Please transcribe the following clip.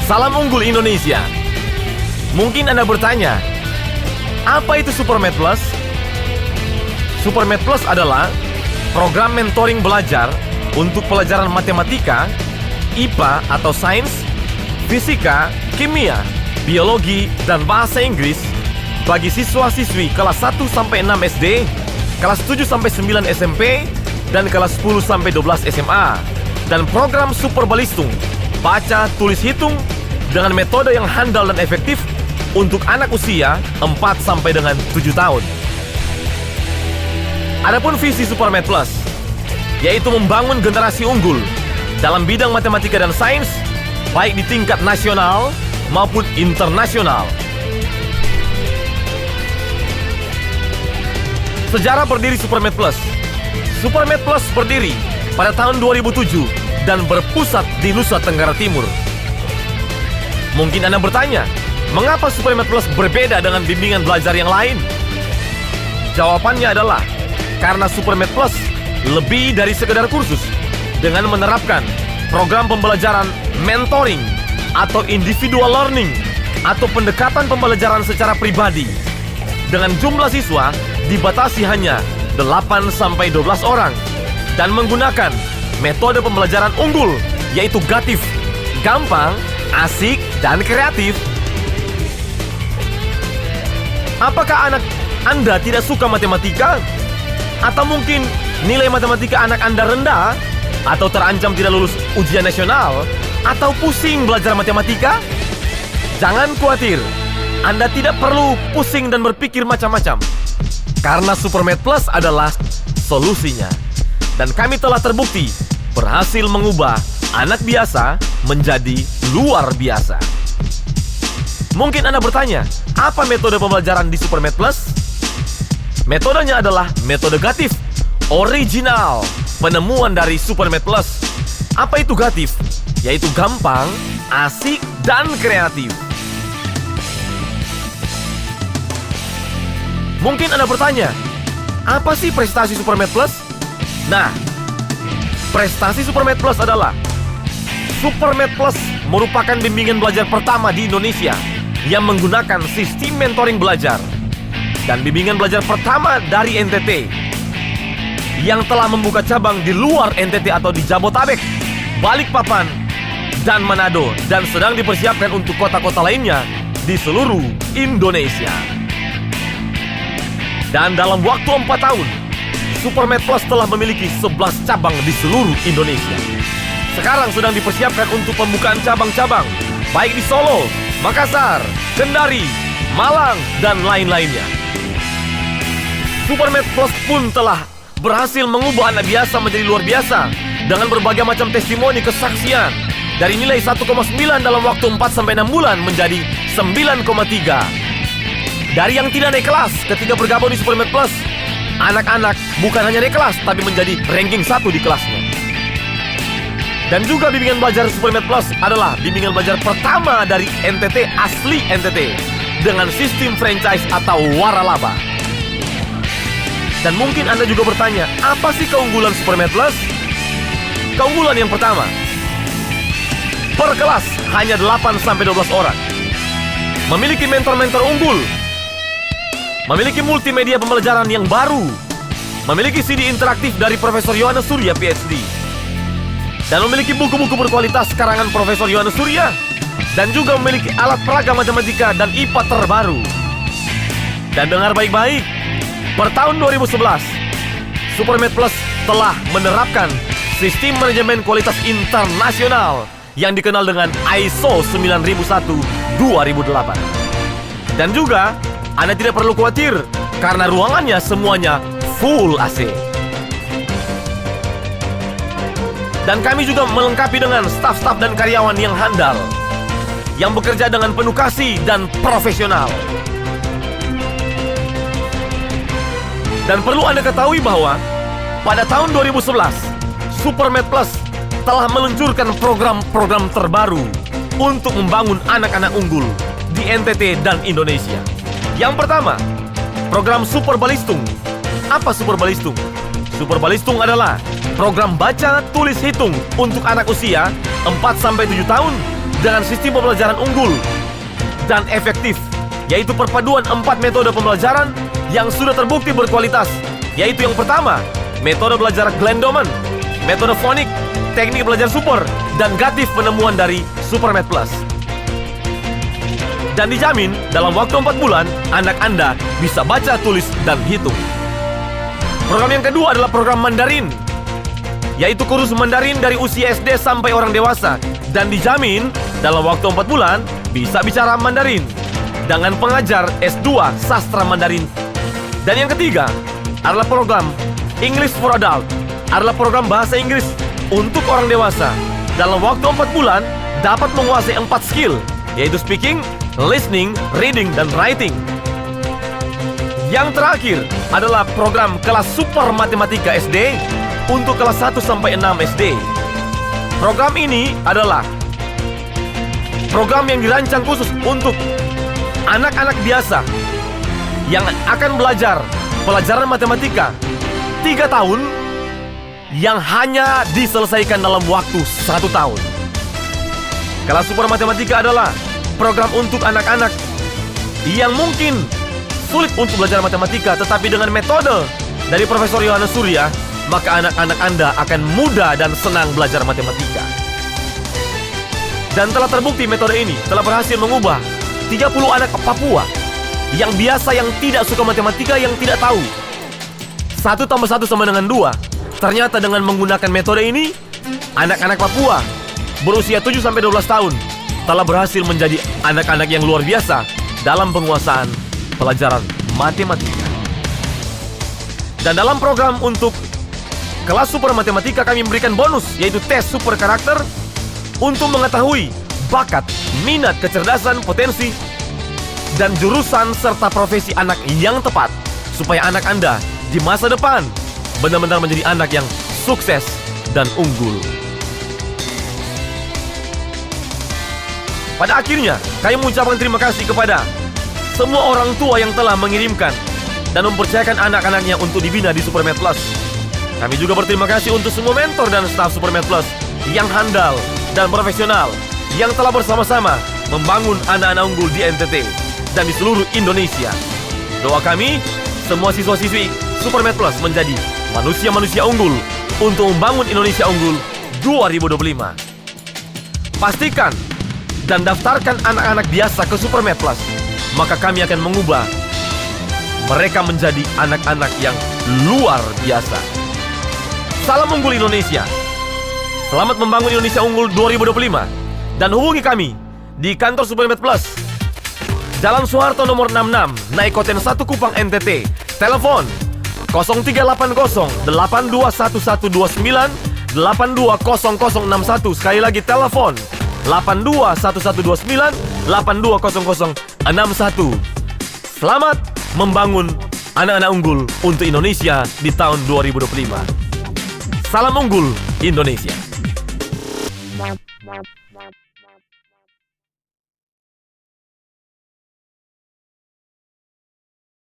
Salam unggul Indonesia. Mungkin Anda bertanya, apa itu SuperMath Plus? SuperMath Plus adalah program mentoring belajar untuk pelajaran matematika, IPA atau sains, fisika, kimia, biologi, dan bahasa Inggris bagi siswa-siswi kelas 1-6 SD, kelas 7-9 SMP, dan kelas 10-12 SMA. Dan program Super Balistung, baca, tulis, hitung dengan metode yang handal dan efektif untuk anak usia 4-7 tahun. Adapun visi SuperMath Plus, yaitu membangun generasi unggul dalam bidang matematika dan sains, baik di tingkat nasional maupun internasional. Sejarah berdiri SuperMath Plus. SuperMath Plus berdiri pada tahun 2007 dan berpusat di Nusa Tenggara Timur. Mungkin Anda bertanya, mengapa SuperMath Plus berbeda dengan bimbingan belajar yang lain? Jawabannya adalah karena SuperMath Plus lebih dari sekedar kursus dengan menerapkan program pembelajaran mentoring atau individual learning atau pendekatan pembelajaran secara pribadi dengan jumlah siswa dibatasi hanya 8-12 orang dan menggunakan metode pembelajaran unggul yaitu GATIF, gampang, asik, dan kreatif. Apakah anak Anda tidak suka matematika? Atau mungkin nilai matematika anak Anda rendah? Atau terancam tidak lulus ujian nasional? Atau pusing belajar matematika? Jangan khawatir, Anda tidak perlu pusing dan berpikir macam-macam. Karena SuperMath Plus adalah solusinya. Dan kami telah terbukti berhasil mengubah anak biasa menjadi luar biasa. Mungkin Anda bertanya, apa metode pembelajaran di SuperMath Plus? Metodenya adalah metode GATIF, original, penemuan dari SuperMath Plus. Apa itu GATIF? Yaitu gampang, asik, dan kreatif. Mungkin Anda bertanya, apa sih prestasi SuperMath Plus? Nah, prestasi SuperMath Plus adalah SuperMath Plus merupakan bimbingan belajar pertama di Indonesia yang menggunakan sistem mentoring belajar dan bimbingan belajar pertama dari NTT yang telah membuka cabang di luar NTT atau di Jabotabek, Balikpapan, dan Manado, dan sedang dipersiapkan untuk kota-kota lainnya di seluruh Indonesia. Dan dalam waktu 4 tahun, SuperMath Plus telah memiliki 11 cabang di seluruh Indonesia. Sekarang sedang dipersiapkan untuk pembukaan cabang-cabang, baik di Solo, Makassar, Kendari, Malang, dan lain-lainnya. SuperMath Plus pun telah berhasil mengubah anak biasa menjadi luar biasa dengan berbagai macam testimoni kesaksian dari nilai 1,9 dalam waktu 4-6 bulan menjadi 9,3. Dari yang tidak naik kelas ketika bergabung di SuperMath Plus, anak-anak bukan hanya naik kelas tapi menjadi ranking 1 di kelasnya. Dan juga bimbingan belajar SuperMath Plus adalah bimbingan belajar pertama dari NTT asli NTT dengan sistem franchise atau waralaba. Dan mungkin Anda juga bertanya, apa sih keunggulan SuperMath Plus? Keunggulan yang pertama, per kelas hanya 8-12 orang. Memiliki mentor-mentor unggul. Memiliki multimedia pembelajaran yang baru. Memiliki CD interaktif dari Profesor Yohanes Surya PhD. Dan memiliki buku-buku berkualitas karangan Profesor Yohanes Surya. Dan juga memiliki alat peraga matematika dan IPA terbaru. Dan dengar baik-baik, per tahun 2011, SuperMath Plus telah menerapkan sistem manajemen kualitas internasional yang dikenal dengan ISO 9001-2008. Dan juga, Anda tidak perlu khawatir karena ruangannya semuanya full AC. Dan kami juga melengkapi dengan staf-staf dan karyawan yang handal, yang bekerja dengan penuh kasih dan profesional. Dan perlu Anda ketahui bahwa pada tahun 2011, SuperMath Plus telah meluncurkan program-program terbaru untuk membangun anak-anak unggul di NTT dan Indonesia. Yang pertama, program Super Balistung. Apa Super Balistung? Super Balistung adalah program baca, tulis, hitung untuk anak usia 4-7 tahun dengan sistem pembelajaran unggul dan efektif, yaitu perpaduan 4 metode pembelajaran yang sudah terbukti berkualitas, yaitu yang pertama, metode belajar Glenn-Doman, metode fonik, teknik belajar super, dan gatif penemuan dari SuperMath Plus. Dan dijamin dalam waktu 4 bulan, anak Anda bisa baca, tulis, dan hitung. Program yang kedua adalah program Mandarin, yaitu kursus Mandarin dari usia SD sampai orang dewasa. Dan dijamin dalam waktu 4 bulan bisa bicara Mandarin dengan pengajar S2 Sastra Mandarin. Dan yang ketiga adalah program English for Adult, adalah program bahasa Inggris untuk orang dewasa. Dalam waktu 4 bulan dapat menguasai 4 skill, yaitu speaking, listening, reading, dan writing. Yang terakhir adalah program kelas Super Matematika SD untuk kelas 1 sampai 6 SD. Program ini adalah program yang dirancang khusus untuk anak-anak biasa yang akan belajar pelajaran matematika 3 tahun yang hanya diselesaikan dalam waktu 1 tahun. Kelas Super Matematika adalah program untuk anak-anak yang mungkin sulit untuk belajar matematika, tetapi dengan metode dari Profesor Yohanes Surya, maka anak-anak Anda akan mudah dan senang belajar matematika. Dan telah terbukti metode ini telah berhasil mengubah 30 anak Papua yang biasa, yang tidak suka matematika, yang tidak tahu 1 tambah 1 sama dengan 2. Ternyata dengan menggunakan metode ini, anak-anak Papua berusia 7 sampai 12 tahun telah berhasil menjadi anak-anak yang luar biasa dalam penguasaan pelajaran matematika. Dan dalam program untuk kelas Super Matematika kami memberikan bonus, yaitu tes super karakter untuk mengetahui bakat, minat, kecerdasan, potensi, dan jurusan serta profesi anak yang tepat, supaya anak Anda di masa depan benar-benar menjadi anak yang sukses dan unggul. Pada akhirnya, kami mengucapkan terima kasih kepada semua orang tua yang telah mengirimkan dan mempercayakan anak-anaknya untuk dibina di SuperMath Plus. Kami juga berterima kasih untuk semua mentor dan staf SuperMath Plus yang handal dan profesional, yang telah bersama-sama membangun anak-anak unggul di NTT dan di seluruh Indonesia. Doa kami, semua siswa-siswi SuperMath Plus menjadi manusia-manusia unggul untuk membangun Indonesia unggul 2025. Pastikan dan daftarkan anak-anak biasa ke SuperMath Plus, maka kami akan mengubah mereka menjadi anak-anak yang luar biasa. Salam unggul Indonesia. Selamat membangun Indonesia unggul 2025. Dan hubungi kami di kantor SuperMath Plus, Jalan Soeharto nomor 66, Naikoten 1 Kupang NTT. Telepon 0380 821129 820061. Sekali lagi telepon 821129 820061. Selamat membangun anak-anak unggul untuk Indonesia di tahun 2025. Salam unggul Indonesia.